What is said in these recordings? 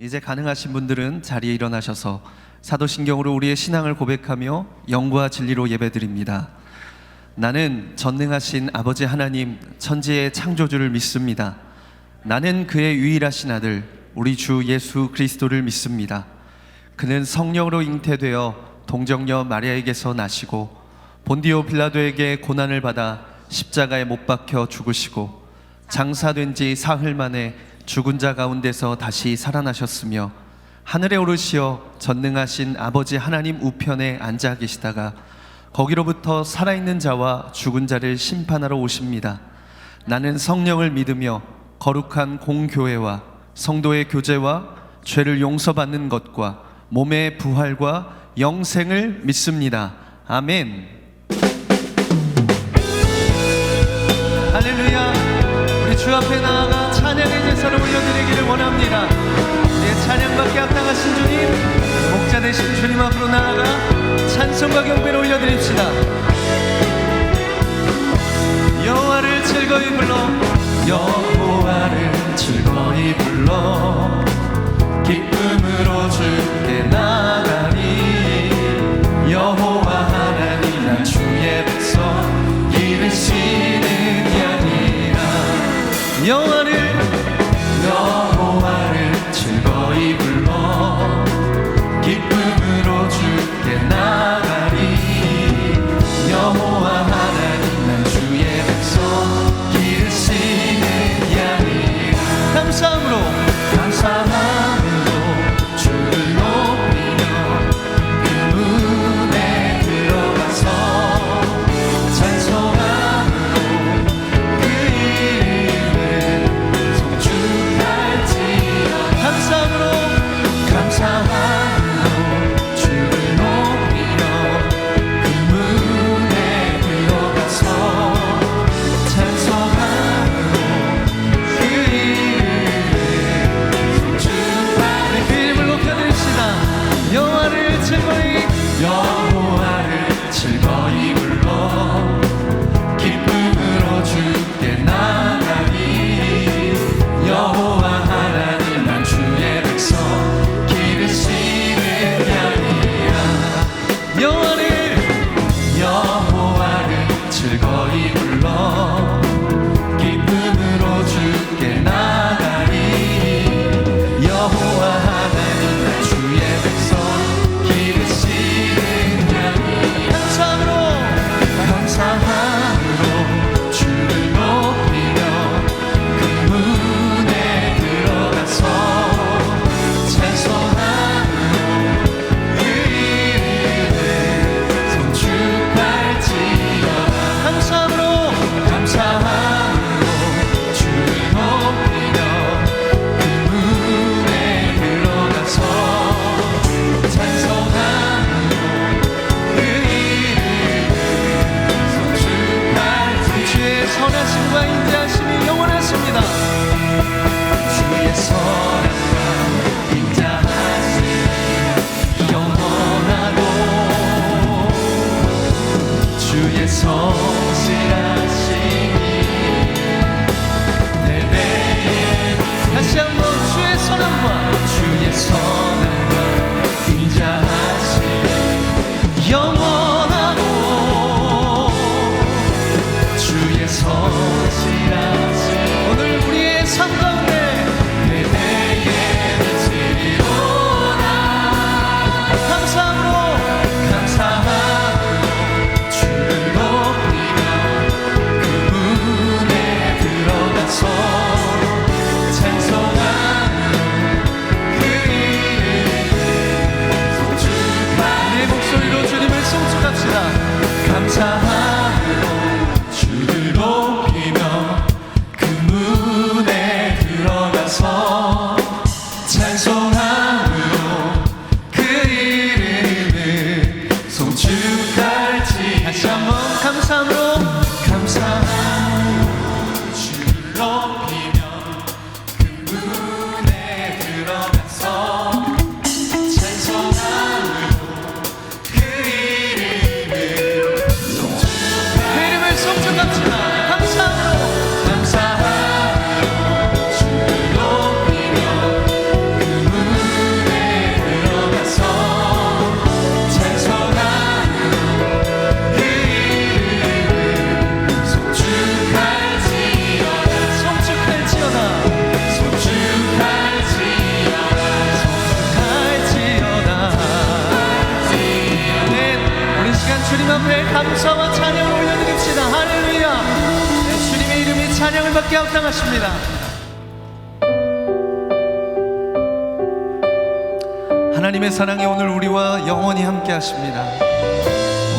이제 가능하신 분들은 자리에 일어나셔서 사도신경으로 우리의 신앙을 고백하며 영과 진리로 예배드립니다. 나는 전능하신 아버지 하나님 천지의 창조주를 믿습니다. 나는 그의 유일하신 아들 우리 주 예수 그리스도를 믿습니다. 그는 성령으로 잉태되어 동정녀 마리아에게서 나시고 본디오 빌라도에게 고난을 받아 십자가에 못 박혀 죽으시고 장사된 지 사흘 만에 죽은 자 가운데서 다시 살아나셨으며 하늘에 오르시어 전능하신 아버지 하나님 우편에 앉아 계시다가 거기로부터 살아있는 자와 죽은 자를 심판하러 오십니다. 나는 성령을 믿으며 거룩한 공교회와 성도의 교제와 죄를 용서받는 것과 몸의 부활과 영생을 믿습니다. 아멘. 할렐루야. 우리 주 앞에 나아가 찬양의 제사를 올려드리기를 원합니다. 우리의 찬양받게 합당하신 주님, 목자 되신 주님 앞으로 나아가 찬송과 경배를 올려드립시다. 여호와를 즐거이 불러, 여호와를 즐거이 불러 기쁨으로 주께 나가리. 여호와 하나님 나 주의 백성 이르시는 양이라. 여호와를 즐거이 불러 기쁨으로 주께 나가리. 여호와 하나님 난 주의 백성 기르시는 양이라. 감사함으로 주를 높이며 그 문에 들어가서 찬송함으로 그 이름을 송축할지어다. 감사함으로 주를 높이며 그 문에 들어가서 찬송함으로 그 이름을 송축할지어다. 그 이름을 높여드립시다. 여호와를 즐거이 불러 기쁨으로 주께 나가리. 여호와 하나님 난 주의 백성 기르시는 양이라. 여호와를 즐거이 불러 기쁨으로 주께 나가리. 여호와 하나님 난 주의 백성 기르시는 양이라. 감사함으로 주를 높이며 그 문에 들어가서 찬송함으로 그 이름을 송축할지어다. 감사함으로 주를 높이며 그 문에 들어가서 찬송함으로 그 이름을 송축할지어다. 주의 선하심과 인자하심이 영원하십니다. 주의 선함과 인자하심이 영원하고 주의 성실하심이 내 배에. 다시 한번 주의 선함과 인자하심이 영원하고 주의 성실하심 오늘 우리의 삶 가운데 내 배에는 지리오나. 감사함으로 주를 높이며 앞에 감사와 찬양을 올려드립시다. 할렐루야. 네, 주님의 이름이 찬양을 받게 합당하십니다. 하나님의 사랑이 오늘 우리와 영원히 함께 하십니다.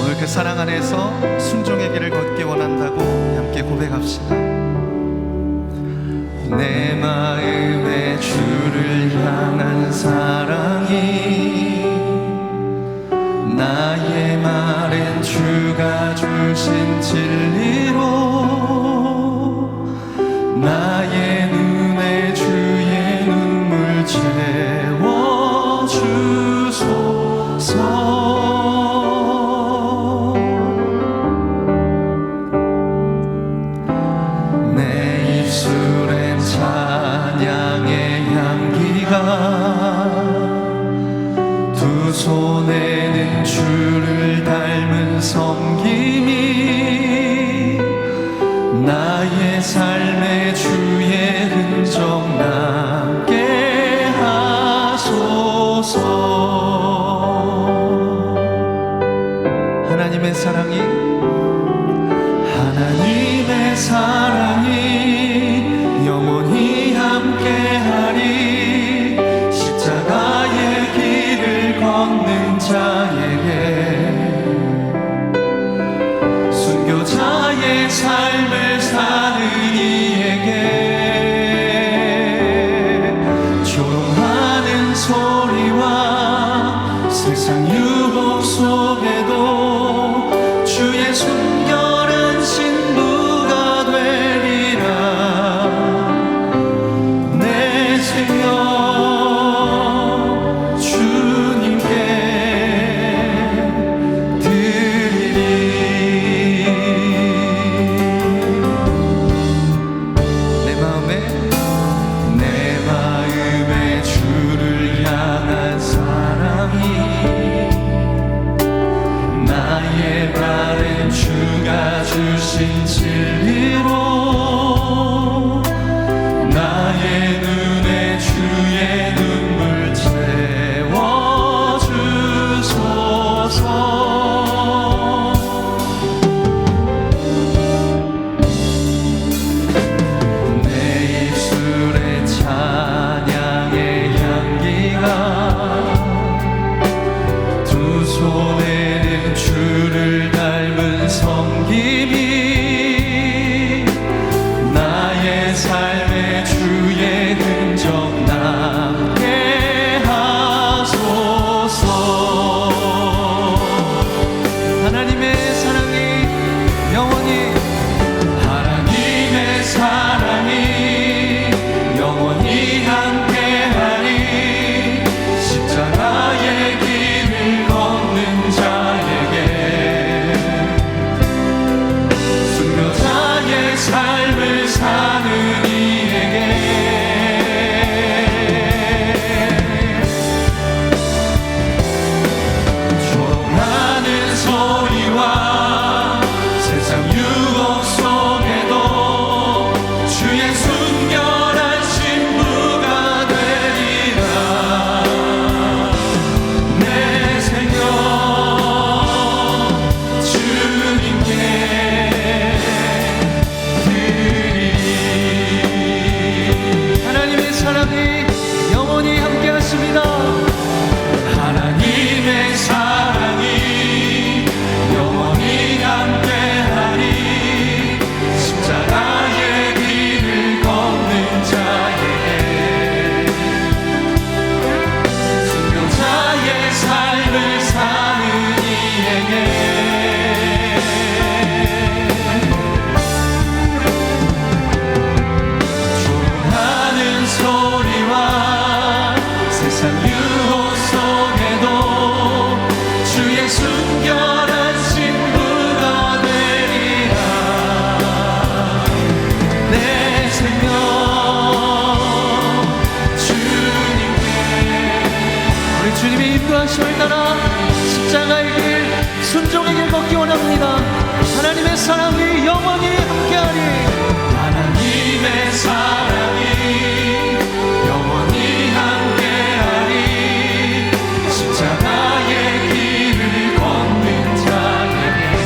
오늘 그 사랑 안에서 순종의 길을 걷기 원한다고 함께 고백합시다. 내 마음에 주를 향한 사랑이 나의 말엔 주가 주신 진리로 나의 눈에 주의 눈물 채워주소서. 내 입술엔 찬양의 향기가 두 손에는 주를 닮은 섬김이 나의 삶에 주의 흔적 남게 하소서. 하나님의 사랑이 영원히 함께하리. 십자가의 길을 걷는 자에게 순교자의 삶을 사는 이에게 조롱하는 소리와 세상 유혹 속에도 주의 순결한 신부가 되리라. 내 생명 주님께 드리리. 내 마음에 주를 향한 사랑이 나의 발엔 주가 주신 진리로 나의 눈에 주의 눈물 채워주소서. 내 입술에 찬양의 향기가 두 손에는 주를 닮은 섬김이 나의 삶에 주의 흔적 남게 하소서. 하나님의 사랑이 영원히 함께하리. 십자가의 길을 걷는 자에게 순교자의 삶을 사는 이에게 조롱하는 소리와 세상 유혹 속에도 주의 순결한 신부가 되리라. 내 생명 주님께 드리리. 하나님의 사랑이 영원히 함께 하십니다. 하나님의 사랑이 영원히 함께하리. 십자가의 길을 걷는 자에게 순교자의 삶을 사는 이에게 조롱하는 소리와 세상 유혹 속에도 주의 순결한 신부가 되리라. 내 생명 주님께. 우리 주님의 인도하심을 따라 십자가의 길, 순종의 길 걷기 원합니다. 하나님의 사랑이 영원히 함께하리. 하나님의 사랑이 영원히 함께하리. 십자가의 길을 걷는 자에게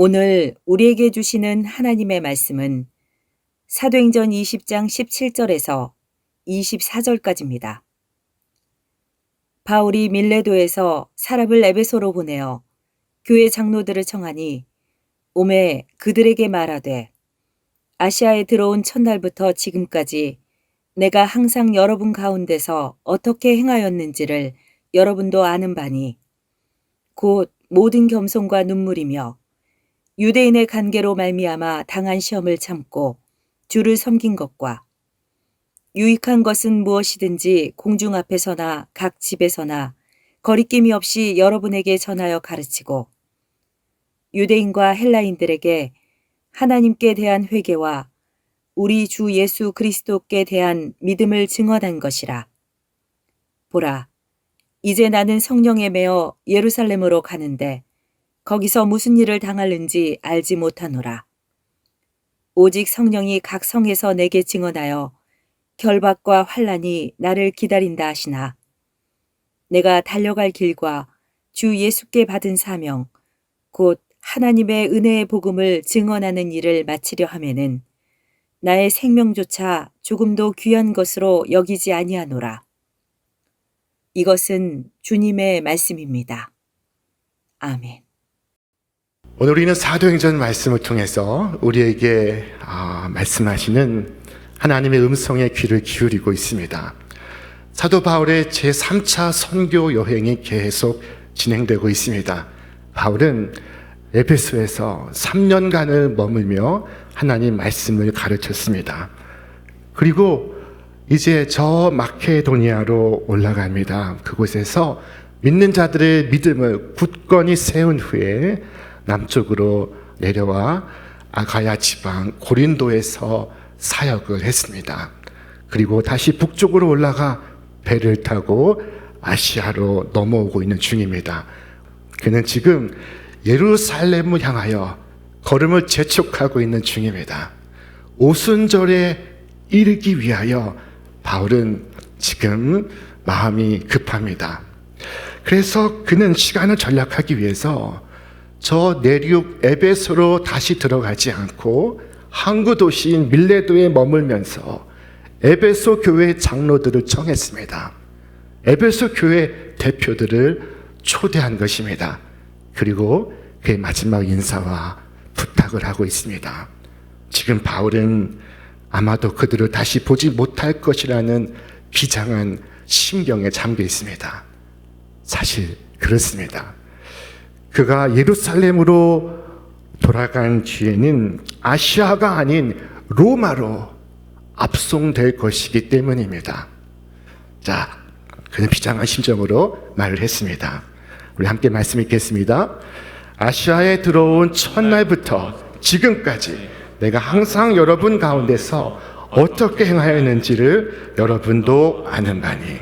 오늘 우리에게 주시는 하나님의 말씀은 사도행전 20장 17절에서 24절까지입니다. 바울이 밀레도에서 사람을 에베소로 보내어 교회 장로들을 청하니 오매 그들에게 말하되 아시아에 들어온 첫날부터 지금까지 내가 항상 여러분 가운데서 어떻게 행하였는지를 여러분도 아는 바니 곧 모든 겸손과 눈물이며 유대인의 관계로 말미암아 당한 시험을 참고 주를 섬긴 것과 유익한 것은 무엇이든지 공중 앞에서나 각 집에서나 거리낌이 없이 여러분에게 전하여 가르치고 유대인과 헬라인들에게 하나님께 대한 회개와 우리 주 예수 그리스도께 대한 믿음을 증언한 것이라. 보라, 이제 나는 성령에 매어 예루살렘으로 가는데 거기서 무슨 일을 당할는지 알지 못하노라. 오직 성령이 각 성에서 내게 증언하여 결박과 환난이 나를 기다린다 하시나 내가 달려갈 길과 주 예수께 받은 사명 곧 하나님의 은혜의 복음을 증언하는 일을 마치려 하면은 나의 생명조차 조금도 귀한 것으로 여기지 아니하노라. 이것은 주님의 말씀입니다. 아멘. 오늘 우리는 사도행전 말씀을 통해서 우리에게 말씀하시는 하나님의 음성에 귀를 기울이고 있습니다. 사도 바울의 제3차 선교 여행이 계속 진행되고 있습니다. 바울은 에베소에서 3년간을 머물며 하나님 말씀을 가르쳤습니다. 그리고 이제 저 마케도니아로 올라갑니다. 그곳에서 믿는 자들의 믿음을 굳건히 세운 후에 남쪽으로 내려와 아가야 지방 고린도에서 사역을 했습니다. 그리고 다시 북쪽으로 올라가 배를 타고 아시아로 넘어오고 있는 중입니다. 그는 지금 예루살렘을 향하여 걸음을 재촉하고 있는 중입니다. 오순절에 이르기 위하여 바울은 지금 마음이 급합니다. 그래서 그는 시간을 전략하기 위해서 저 내륙 에베소로 다시 들어가지 않고 항구 도시인 밀레도에 머물면서 에베소 교회 장로들을 청했습니다. 에베소 교회 대표들을 초대한 것입니다. 그리고 그의 마지막 인사와 부탁을 하고 있습니다. 지금 바울은 아마도 그들을 다시 보지 못할 것이라는 비장한 심경에 잠겨 있습니다. 사실 그렇습니다. 그가 예루살렘으로 돌아간 뒤에는 아시아가 아닌 로마로 압송될 것이기 때문입니다. 자, 그는 비장한 심정으로 말을 했습니다. 우리 함께 말씀 읽겠습니다. 아시아에 들어온 첫날부터 지금까지 내가 항상 여러분 가운데서 어떻게 행하였는지를 여러분도 아는 바니.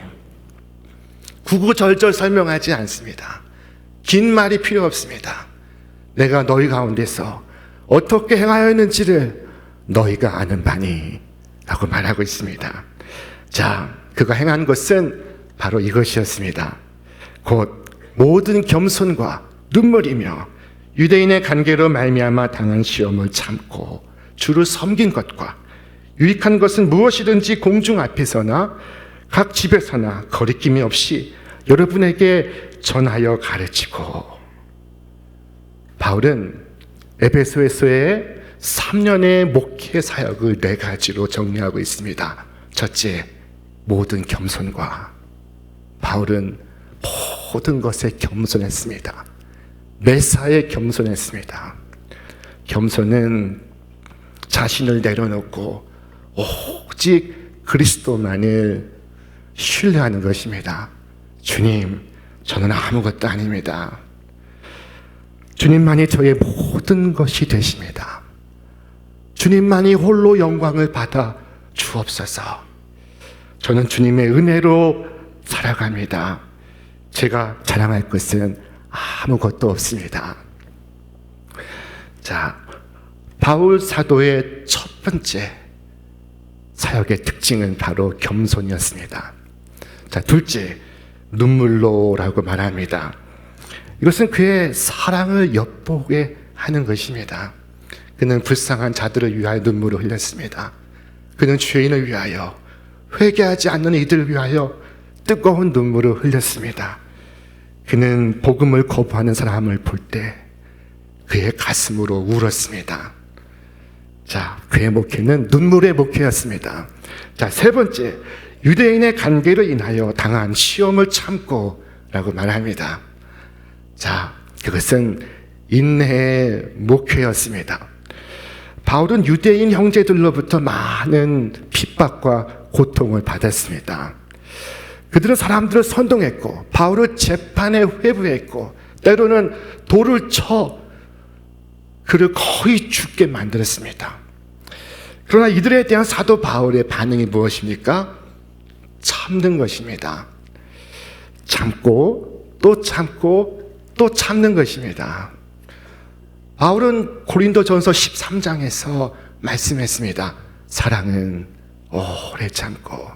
구구절절 설명하지 않습니다. 긴 말이 필요 없습니다. 내가 너희 가운데서 어떻게 행하였는지를 너희가 아는 바니 라고 말하고 있습니다. 자, 그가 행한 것은 바로 이것이었습니다. 곧 모든 겸손과 눈물이며 유대인의 관계로 말미암아 당한 시험을 참고 주를 섬긴 것과 유익한 것은 무엇이든지 공중 앞에서나 각 집에서나 거리낌이 없이 여러분에게 전하여 가르치고. 바울은 에베소에서의 3년의 목회 사역을 4가지로 정리하고 있습니다. 첫째, 모든 겸손과. 바울은 모든 것에 겸손했습니다. 매사에 겸손했습니다. 겸손은 자신을 내려놓고 오직 그리스도만을 신뢰하는 것입니다. 주님, 저는 아무것도 아닙니다. 주님만이 저의 모든 것이 되십니다. 주님만이 홀로 영광을 받아 주옵소서. 저는 주님의 은혜로 살아갑니다. 제가 자랑할 것은 아무것도 없습니다. 자, 바울 사도의 첫 번째 사역의 특징은 바로 겸손이었습니다. 자, 둘째, 눈물로라고 말합니다. 이것은 그의 사랑을 엿보게 하는 것입니다. 그는 불쌍한 자들을 위하여 눈물을 흘렸습니다. 그는 죄인을 위하여, 회개하지 않는 이들을 위하여 뜨거운 눈물을 흘렸습니다. 그는 복음을 거부하는 사람을 볼 때 그의 가슴으로 울었습니다. 자, 그의 목회는 눈물의 목회였습니다. 자, 세 번째, 유대인의 관계를 인하여 당한 시험을 참고 라고 말합니다. 자, 그것은 인내의 목회였습니다. 바울은 유대인 형제들로부터 많은 핍박과 고통을 받았습니다. 그들은 사람들을 선동했고 바울을 재판에 회부했고 때로는 돌을 쳐 그를 거의 죽게 만들었습니다. 그러나 이들에 대한 사도 바울의 반응이 무엇입니까? 참는 것입니다. 참고 또 참고 또 참는 것입니다. 바울은 고린도전서 13장에서 말씀했습니다. 사랑은 오래 참고,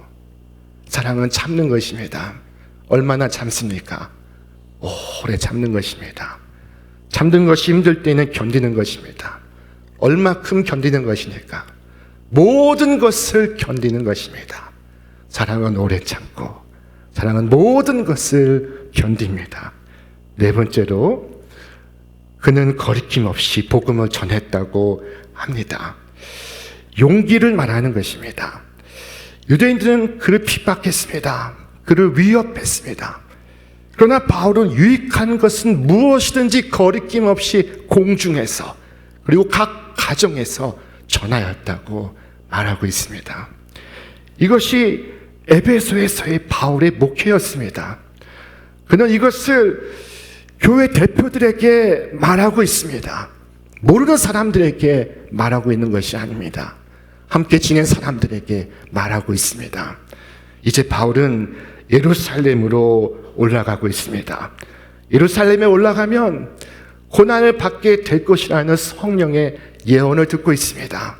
사랑은 참는 것입니다. 얼마나 참습니까? 오래 참는 것입니다. 참는 것이 힘들 때는 견디는 것입니다. 얼마큼 견디는 것이니까? 모든 것을 견디는 것입니다. 사랑은 오래 참고, 사랑은 모든 것을 견딥니다. 네 번째로, 그는 거리낌 없이 복음을 전했다고 합니다. 용기를 말하는 것입니다. 유대인들은 그를 핍박했습니다. 그를 위협했습니다. 그러나 바울은 유익한 것은 무엇이든지 거리낌 없이 공중에서 그리고 각 가정에서 전하였다고 말하고 있습니다. 이것이 에베소에서의 바울의 목회였습니다. 그는 이것을 교회 대표들에게 말하고 있습니다. 모르는 사람들에게 말하고 있는 것이 아닙니다. 함께 지낸 사람들에게 말하고 있습니다. 이제 바울은 예루살렘으로 올라가고 있습니다. 예루살렘에 올라가면 고난을 받게 될 것이라는 성령의 예언을 듣고 있습니다.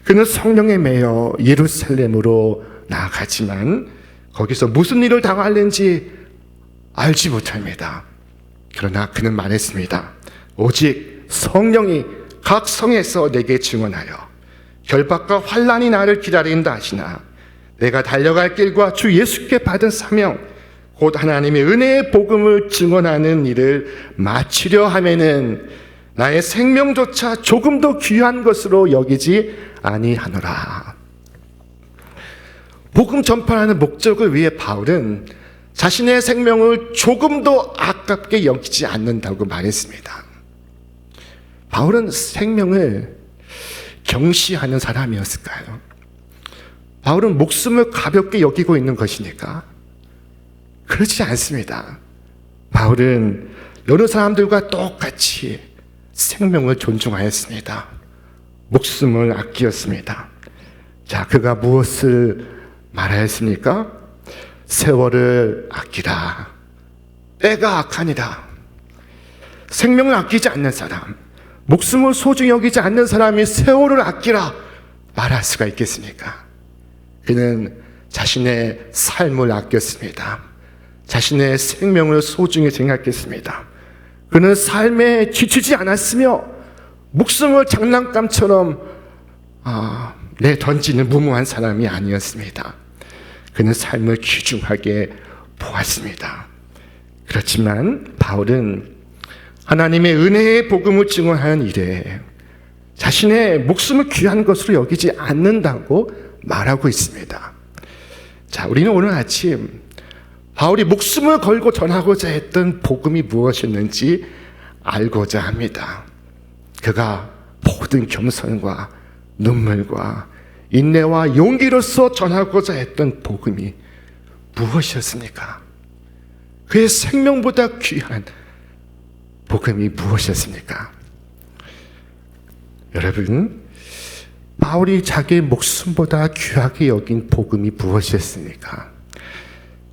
그는 성령에 매여 예루살렘으로 나아가지만 거기서 무슨 일을 당할는지 알지 못합니다. 그러나 그는 말했습니다. 오직 성령이 각 성에서 내게 증언하여 결박과 환난이 나를 기다린다 하시나 내가 달려갈 길과 주 예수께 받은 사명 곧 하나님의 은혜의 복음을 증언하는 일을 마치려 하면은 나의 생명조차 조금도 귀한 것으로 여기지 아니하노라. 복음 전파하는 목적을 위해 바울은 자신의 생명을 조금도 아깝게 여기지 않는다고 말했습니다. 바울은 생명을 경시하는 사람이었을까요? 바울은 목숨을 가볍게 여기고 있는 것이니까? 그렇지 않습니다. 바울은 여러 사람들과 똑같이 생명을 존중하였습니다. 목숨을 아끼었습니다. 자, 그가 무엇을 말하였습니까? 세월을 아끼라. 때가 악하니라. 생명을 아끼지 않는 사람, 목숨을 소중히 여기지 않는 사람이 세월을 아끼라 말할 수가 있겠습니까? 그는 자신의 삶을 아꼈습니다. 자신의 생명을 소중히 생각했습니다. 그는 삶에 지치지 않았으며 목숨을 장난감처럼 내던지는 무모한 사람이 아니었습니다. 그는 삶을 귀중하게 보았습니다. 그렇지만 바울은 하나님의 은혜의 복음을 증언하는 일에 자신의 목숨을 귀한 것으로 여기지 않는다고 말하고 있습니다. 자, 우리는 오늘 아침 바울이 목숨을 걸고 전하고자 했던 복음이 무엇이었는지 알고자 합니다. 그가 모든 겸손과 눈물과 인내와 용기로서 전하고자 했던 복음이 무엇이었습니까? 그의 생명보다 귀한 복음이 무엇이었습니까? 여러분, 바울이 자기의 목숨보다 귀하게 여긴 복음이 무엇이었습니까?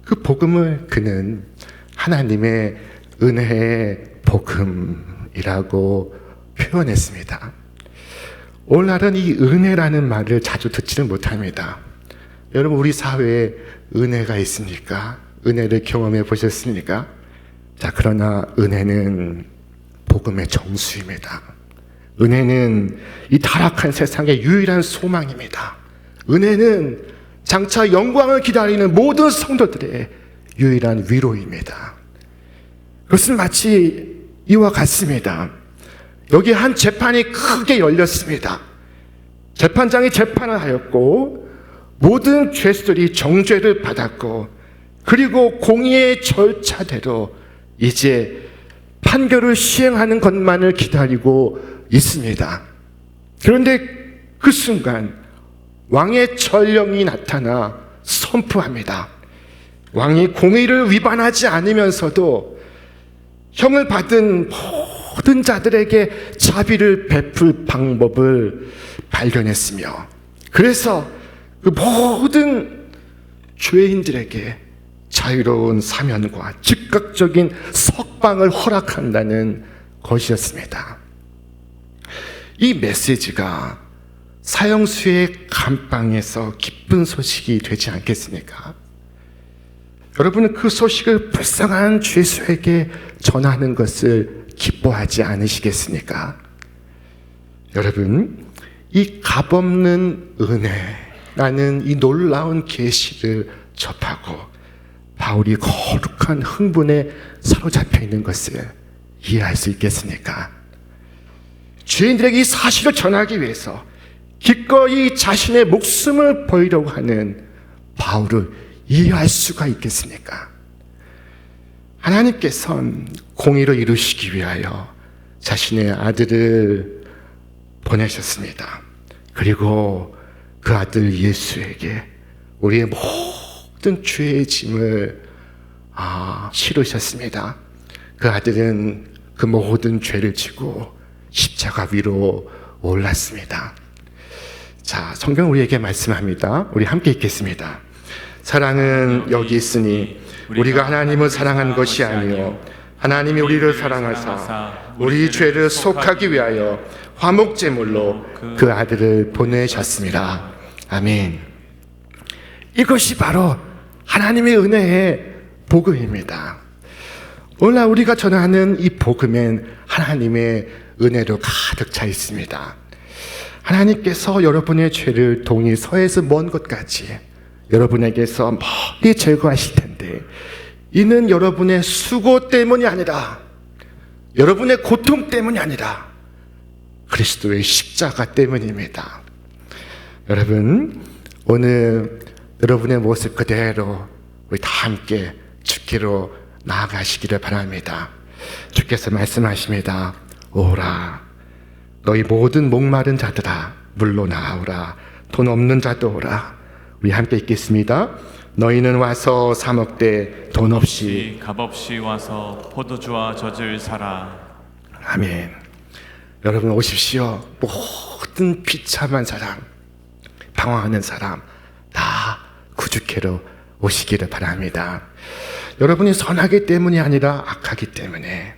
그 복음을 그는 하나님의 은혜의 복음이라고 표현했습니다. 오늘날은 이 은혜라는 말을 자주 듣지는 못합니다. 여러분, 우리 사회에 은혜가 있습니까? 은혜를 경험해 보셨습니까? 자, 그러나 은혜는 복음의 정수입니다. 은혜는 이 타락한 세상의 유일한 소망입니다. 은혜는 장차 영광을 기다리는 모든 성도들의 유일한 위로입니다. 그것은 마치 이와 같습니다. 여기 한 재판이 크게 열렸습니다. 재판장이 재판을 하였고 모든 죄수들이 정죄를 받았고 그리고 공의의 절차대로 이제 판결을 시행하는 것만을 기다리고 있습니다. 그런데 그 순간 왕의 전령이 나타나 선포합니다. 왕이 공의를 위반하지 않으면서도 형을 받은 모든 자들에게 자비를 베풀 방법을 발견했으며 그래서 그 모든 죄인들에게 자유로운 사면과 즉각적인 석방을 허락한다는 것이었습니다. 이 메시지가 사형수의 감방에서 기쁜 소식이 되지 않겠습니까? 여러분은 그 소식을 불쌍한 죄수에게 전하는 것을 기뻐하지 않으시겠습니까? 여러분, 이 값없는 은혜라는 이 놀라운 계시를 접하고 바울이 거룩한 흥분에 사로잡혀 있는 것을 이해할 수 있겠습니까? 죄인들에게 이 사실을 전하기 위해서 기꺼이 자신의 목숨을 버리려고 하는 바울을 이해할 수가 있겠습니까? 하나님께서는 공의를 이루시기 위하여 자신의 아들을 보내셨습니다. 그리고 그 아들 예수에게 우리의 모든 죄의 짐을 실으셨습니다. 그 아들은 그 모든 죄를 지고 십자가 위로 올랐습니다. 자, 성경 우리에게 말씀합니다. 우리 함께 읽겠습니다. 사랑은 여기 있으니 우리가 하나님을 사랑한 것이 아니요 하나님이 우리를 사랑하사 우리 죄를 속하기 위하여 화목제물로 그 아들을 보내셨습니다. 아멘. 이것이 바로 하나님의 은혜의 복음입니다. 오늘 우리가 전하는 이 복음엔 하나님의 은혜로 가득 차 있습니다. 하나님께서 여러분의 죄를 동이 서에서 먼 곳까지 여러분에게서 멀리 제거하실 텐데 이는 여러분의 수고 때문이 아니라 여러분의 고통 때문이 아니라 그리스도의 십자가 때문입니다. 여러분, 오늘 여러분의 모습 그대로 우리 다 함께 주께로 나아가시기를 바랍니다. 주께서 말씀하십니다. 오라 너희 모든 목마른 자들아 물로 나오라 돈 없는 자도 오라. 우리 함께 읽겠습니다. 너희는 와서 사 먹되 돈 없이 값없이 와서 포도주와 젖을 사라. 아멘. 여러분 오십시오. 모든 비참한 사람, 방황하는 사람 다 구주께로 오시기를 바랍니다. 여러분이 선하기 때문이 아니라 악하기 때문에,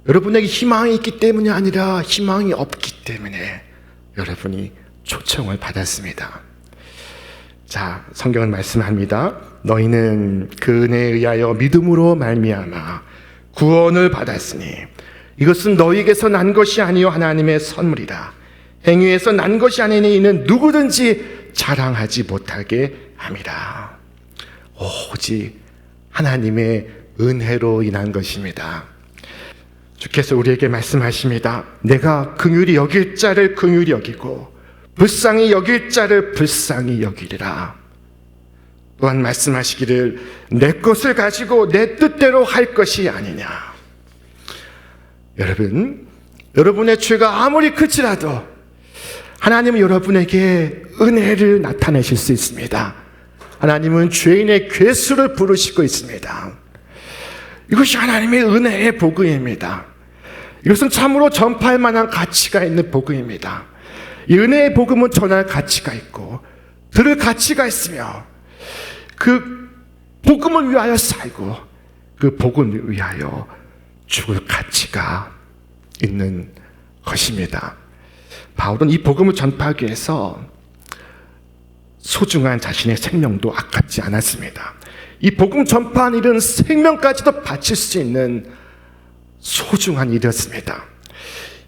여러분에게 희망이 있기 때문이 아니라 희망이 없기 때문에 여러분이 초청을 받았습니다. 자, 성경은 말씀합니다. 너희는 그 은혜에 의하여 믿음으로 말미암아 구원을 받았으니 이것은 너희에게서 난 것이 아니요 하나님의 선물이라. 행위에서 난 것이 아니니 이는 누구든지 자랑하지 못하게 함이라. 오직 하나님의 은혜로 인한 것입니다. 주께서 우리에게 말씀하십니다. 내가 긍휼히 여길 자를 긍휼히 여기고 불쌍히 여길 자를 불쌍히 여기리라. 또한 말씀하시기를 내 것을 가지고 내 뜻대로 할 것이 아니냐. 여러분, 여러분의 죄가 아무리 크지라도 하나님은 여러분에게 은혜를 나타내실 수 있습니다. 하나님은 죄인의 괴수를 부르시고 있습니다. 이것이 하나님의 은혜의 복음입니다. 이것은 참으로 전파할 만한 가치가 있는 복음입니다. 이 은혜의 복음은 전할 가치가 있고 들을 가치가 있으며 그 복음을 위하여 살고 그 복음을 위하여 죽을 가치가 있는 것입니다. 바울은 이 복음을 전파하기 위해서 소중한 자신의 생명도 아깝지 않았습니다. 이 복음 전파한 일은 생명까지도 바칠 수 있는 소중한 일이었습니다.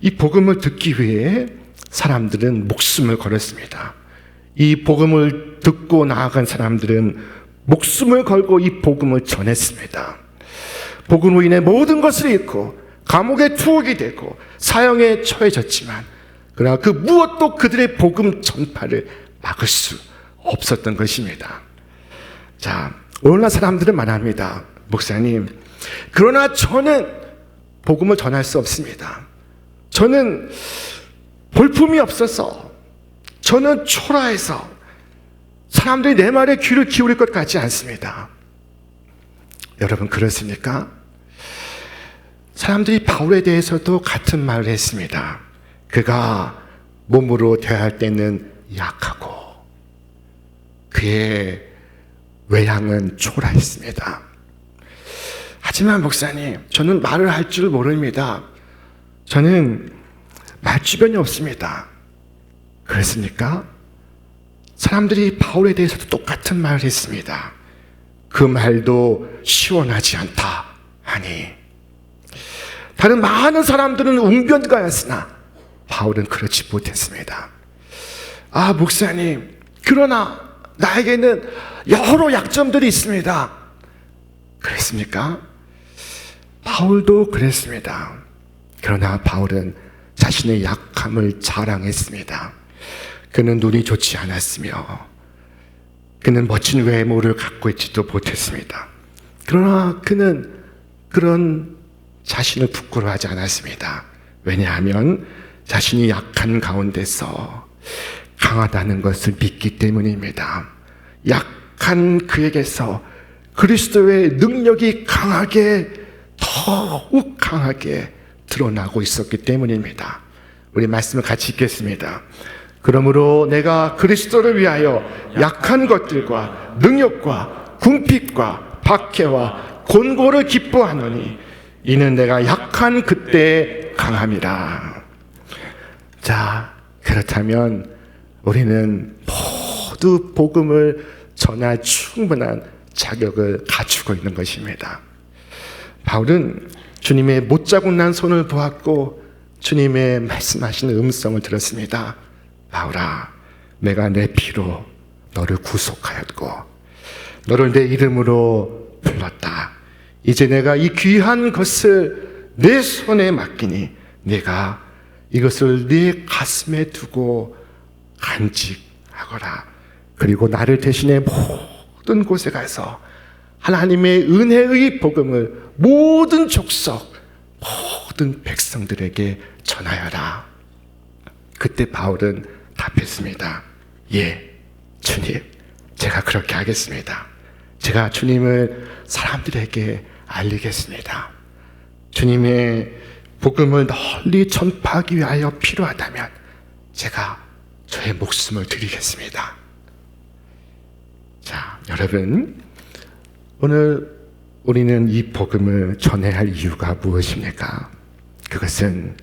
이 복음을 듣기 위해 사람들은 목숨을 걸었습니다. 이 복음을 듣고 나아간 사람들은 목숨을 걸고 이 복음을 전했습니다. 복음으로 인해 모든 것을 잃고 감옥에 투옥이 되고 사형에 처해졌지만 그러나 그 무엇도 그들의 복음 전파를 막을 수 없었던 것입니다. 자, 오늘날 사람들은 말합니다. 목사님, 그러나 저는 복음을 전할 수 없습니다. 저는 볼품이 없어서, 저는 초라해서 사람들이 내 말에 귀를 기울일 것 같지 않습니다. 여러분, 그렇습니까? 사람들이 바울에 대해서도 같은 말을 했습니다. 그가 몸으로 대할 때는 약하고 그의 외양은 초라했습니다. 하지만 목사님, 저는 말을 할 줄 모릅니다. 저는 말주변이 없습니다. 그렇습니까? 사람들이 바울에 대해서도 똑같은 말을 했습니다. 그 말도 시원하지 않다 하니 다른 많은 사람들은 웅변가였으나 바울은 그렇지 못했습니다. 아, 목사님, 그러나 나에게는 여러 약점들이 있습니다. 그랬습니까? 바울도 그랬습니다. 그러나 바울은 자신의 약함을 자랑했습니다. 그는 눈이 좋지 않았으며 그는 멋진 외모를 갖고 있지도 못했습니다. 그러나 그는 그런 자신을 부끄러워하지 않았습니다. 왜냐하면 자신이 약한 가운데서 강하다는 것을 믿기 때문입니다. 약한 그에게서 그리스도의 능력이 강하게, 더욱 강하게 드러나고 있었기 때문입니다. 우리 말씀을 같이 읽겠습니다. 그러므로 내가 그리스도를 위하여 약한 것들과 능력과 궁핍과 박해와 곤고를 기뻐하노니 이는 내가 약한 그때에 강함이라. 자, 그렇다면 우리는 모두 복음을 전할 충분한 자격을 갖추고 있는 것입니다. 바울은 주님의 못자국 난 손을 보았고 주님의 말씀하시는 음성을 들었습니다. 바울아, 내가 내 피로 너를 구속하였고 너를 내 이름으로 불렀다. 이제 내가 이 귀한 것을 내 손에 맡기니 내가 이것을 네 가슴에 두고 간직하거라. 그리고 나를 대신해 모든 곳에 가서 하나님의 은혜의 복음을 모든 족속, 모든 백성들에게 전하여라. 그때 바울은 답했습니다. 예, 주님, 제가 그렇게 하겠습니다. 제가 주님을 사람들에게 알리겠습니다. 주님의 복음을 널리 전파하기 위하여 필요하다면 제가 저의 목숨을 드리겠습니다. 자, 여러분, 오늘 우리는 이 복음을 전해야 할 이유가 무엇입니까? 그것은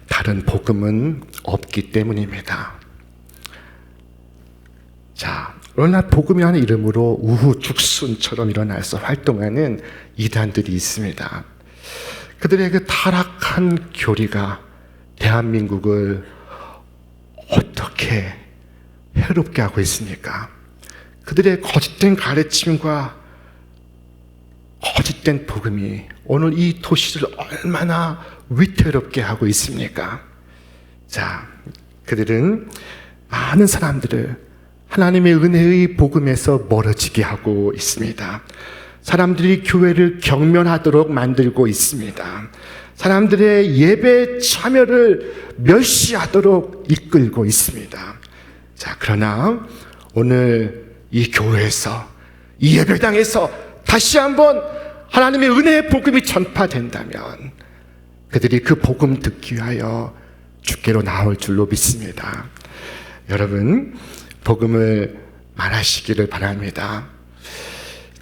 다른 복음은 없기 때문입니다. 자, 그러나 복음이라는 이름으로 우후죽순처럼 일어나서 활동하는 이단들이 있습니다. 그들의 그 타락한 교리가 대한민국을 어떻게 해롭게 하고 있습니까? 그들의 거짓된 가르침과 거짓된 복음이 오늘 이 도시를 얼마나 위태롭게 하고 있습니까? 자, 그들은 많은 사람들을 하나님의 은혜의 복음에서 멀어지게 하고 있습니다. 사람들이 교회를 경멸하도록 만들고 있습니다. 사람들의 예배 참여를 멸시하도록 이끌고 있습니다. 자, 그러나 오늘 이 교회에서, 이 예배당에서 다시 한번 하나님의 은혜의 복음이 전파된다면 그들이 그 복음 듣기 위하여 주께로 나올 줄로 믿습니다. 여러분, 복음을 말하시기를 바랍니다.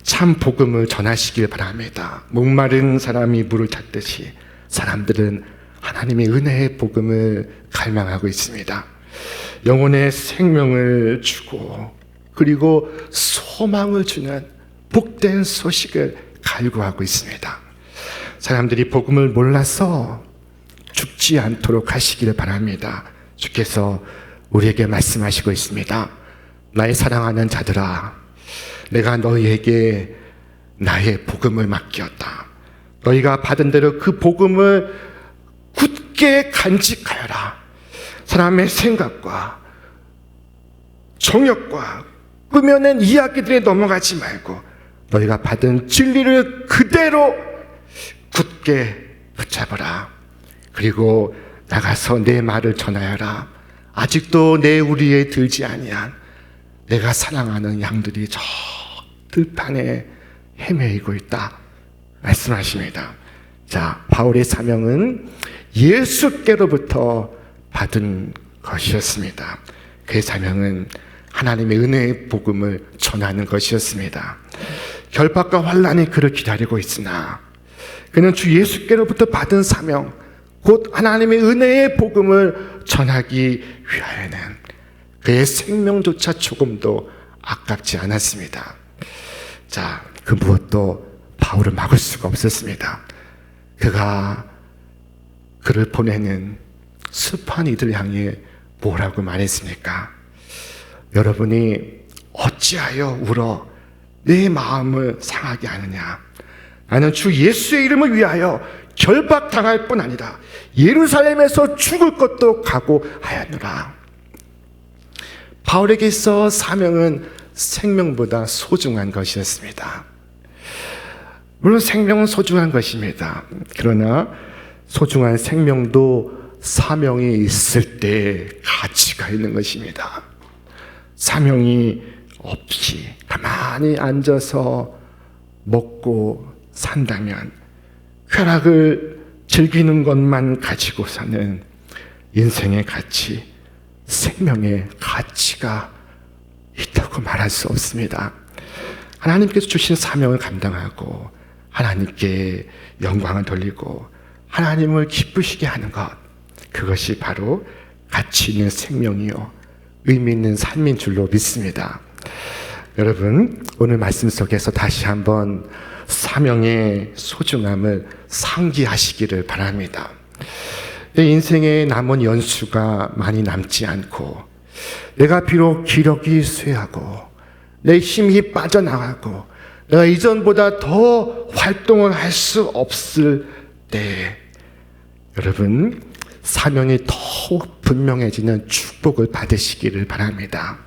참 복음을 전하시기를 바랍니다. 목마른 사람이 물을 찾듯이 사람들은 하나님의 은혜의 복음을 갈망하고 있습니다. 영혼의 생명을 주고 그리고 소망을 주는 복된 소식을 갈구하고 있습니다. 사람들이 복음을 몰라서 죽지 않도록 하시기를 바랍니다. 주께서 우리에게 말씀하시고 있습니다. 나의 사랑하는 자들아, 내가 너희에게 나의 복음을 맡겼다. 너희가 받은 대로 그 복음을 굳게 간직하여라. 사람의 생각과 정욕과 꾸며낸 이야기들에 넘어가지 말고 너희가 받은 진리를 그대로 굳게 붙잡아라. 그리고 나가서 내 말을 전하여라. 아직도 내 우리에 들지 아니한 내가 사랑하는 양들이 저 들판에 헤매이고 있다 말씀하십니다. 자, 바울의 사명은 예수께로부터 받은 것이었습니다. 그의 사명은 하나님의 은혜의 복음을 전하는 것이었습니다. 결박과 환난이 그를 기다리고 있으나 그는 주 예수께로부터 받은 사명, 곧 하나님의 은혜의 복음을 전하기 위하여는 그의 생명조차 조금도 아깝지 않았습니다. 자, 그 무엇도 바울을 막을 수가 없었습니다. 그가 그를 보내는 습한 이들 향해 뭐라고 말했습니까? 여러분이 어찌하여 울어 내 마음을 상하게 하느냐? 나는 주 예수의 이름을 위하여 결박당할 뿐 아니라 예루살렘에서 죽을 것도 각오하였노라. 바울에게 있어 사명은 생명보다 소중한 것이었습니다. 물론 생명은 소중한 것입니다. 그러나 소중한 생명도 사명이 있을 때 가치가 있는 것입니다. 사명이 없이 가만히 앉아서 먹고 산다면 쾌락을 즐기는 것만 가지고 사는 인생의 가치, 생명의 가치가 있다고 말할 수 없습니다. 하나님께서 주신 사명을 감당하고 하나님께 영광을 돌리고 하나님을 기쁘시게 하는 것, 그것이 바로 가치 있는 생명이요 의미 있는 삶인 줄로 믿습니다. 여러분, 오늘 말씀 속에서 다시 한번 사명의 소중함을 상기하시기를 바랍니다. 내 인생에 남은 연수가 많이 남지 않고 내가 비록 기력이 쇠하고 내 힘이 빠져나가고 내가 이전보다 더 활동을 할 수 없을 때 여러분, 사명이 더욱 분명해지는 축복을 받으시기를 바랍니다.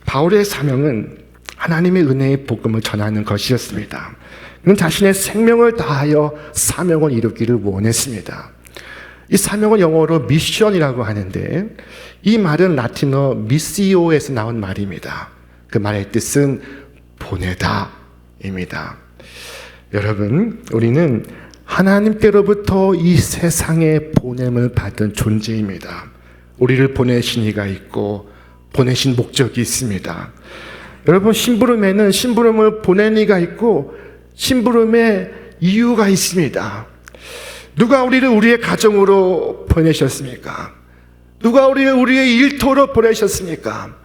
바울의 사명은 하나님의 은혜의 복음을 전하는 것이었습니다. 그는 자신의 생명을 다하여 사명을 이루기를 원했습니다. 이 사명은 영어로 미션이라고 하는데 이 말은 라틴어 미시오에서 나온 말입니다. 그 말의 뜻은 보내다입니다. 여러분, 우리는 하나님께로부터 이 세상에 보냄을 받은 존재입니다. 우리를 보내신 이가 있고 보내신 목적이 있습니다. 여러분, 심부름에는 심부름을 보낸 이가 있고 심부름의 이유가 있습니다. 누가 우리를 우리의 가정으로 보내셨습니까? 누가 우리를 우리의 일터로 보내셨습니까?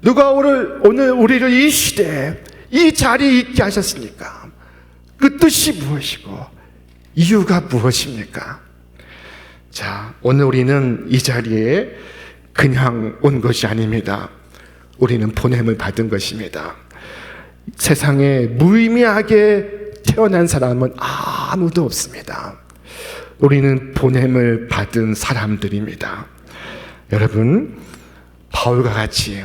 누가 오늘 우리를 이 시대에 이 자리에 있게 하셨습니까? 그 뜻이 무엇이고 이유가 무엇입니까? 자, 오늘 우리는 이 자리에 그냥 온 것이 아닙니다. 우리는 보냄을 받은 것입니다. 세상에 무의미하게 태어난 사람은 아무도 없습니다. 우리는 보냄을 받은 사람들입니다. 여러분, 바울과 같이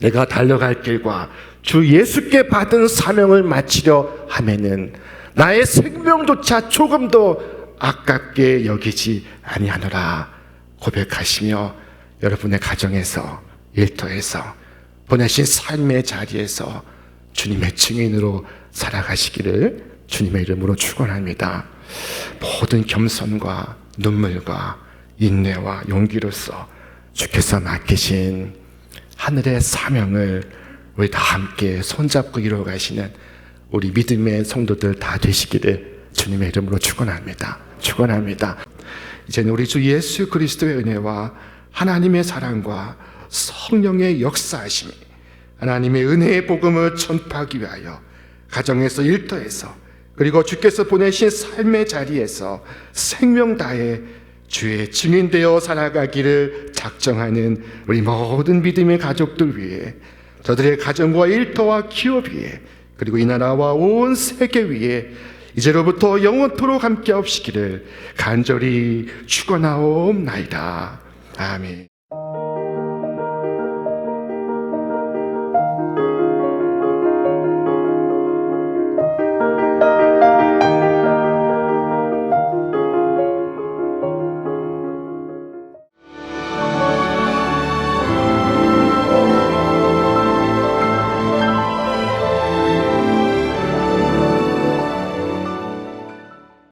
내가 달려갈 길과 주 예수께 받은 사명을 마치려 하면은 나의 생명조차 조금도 아깝게 여기지 아니하노라 고백하시며 여러분의 가정에서 일터에서 보내신 삶의 자리에서 주님의 증인으로 살아가시기를 주님의 이름으로 축원합니다. 모든 겸손과 눈물과 인내와 용기로서 주께서 맡기신 하늘의 사명을 우리 다 함께 손잡고 이루어가시는 우리 믿음의 성도들 다 되시기를 주님의 이름으로 축원합니다. 축원합니다. 이제는 우리 주 예수 그리스도의 은혜와 하나님의 사랑과 성령의 역사하심이 하나님의 은혜의 복음을 전파하기 위하여 가정에서 일터에서 그리고 주께서 보내신 삶의 자리에서 생명 다해 주의 증인되어 살아가기를 작정하는 우리 모든 믿음의 가족들 위해, 저들의 가정과 일터와 기업 위에, 그리고 이 나라와 온 세계 위에 이제로부터 영원토록 함께 하시기를 간절히 축원하옵나이다. 아멘.